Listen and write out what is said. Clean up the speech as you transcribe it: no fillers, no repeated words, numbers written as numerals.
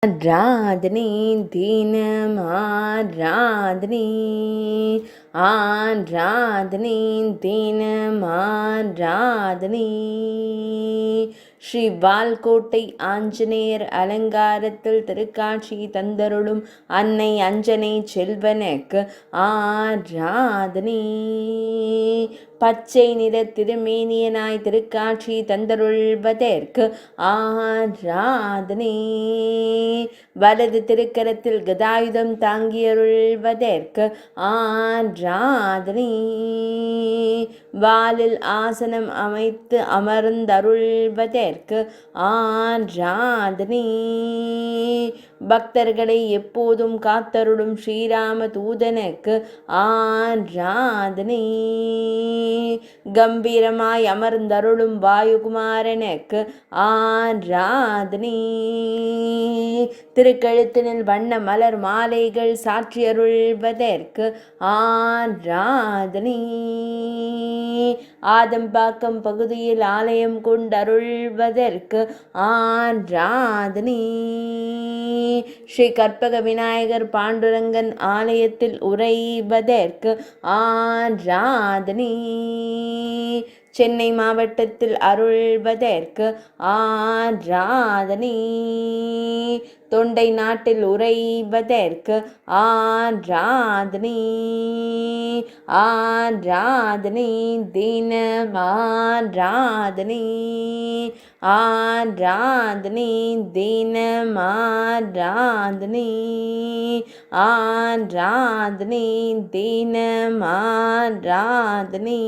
ஆராதனை தினம் ஆராதனை ஆராதனை தினம் ஆராதனை ஸ்ரீ வால்கோட்டை ஆஞ்சநேயர் அலங்காரத்தில் திருக்காட்சி தந்தருளும் அன்னை அஞ்சனை செல்வனுக்கு ஆராதனை. பச்சை நிற திருமேனியனாய் திருக்காட்சி தந்தருள்வதற்கு ஆராதனை. வலது திருக்கரத்தில் கதாயுதம் தாங்கியருள்வதற்கு ஆராதனை. வாலில் ஆசனம் அமைத்து அமர்ந்தருள்வதற்கு ஆராதனை. பக்தர்களை எப்போதும் காத்தருளும் ஸ்ரீராம தூதனுக்கு ஆராதனை. கம்பீரமாய் அமர்ந்தருளும் வாயுகுமாரனுக்கு ஆராதனை. திருக்கழுத்தினில் வண்ண மலர் மாலைகள் சாற்றியருள்வதற்கு ஆராதனை. ஆதம்பாக்கம் பகுதியில் ஆலயம் கொண்டருள்வதற்கு ஆராதனை. ஸ்ரீ கற்பக விநாயகர் பாண்டுரங்கன் ஆலயத்தில் உறைவதற்கு ஆராதனை. சென்னை மாவட்டத்தில் அருள்வதற்கு ஆராதனை. தொண்டை நாட்டில் உறைவதற்கு ஆராதனை. ஆராதனை தினம் ஆராதனை. ஆராதனை தினம் ஆராதனை. ஆராதனை தினம் ஆராதனை.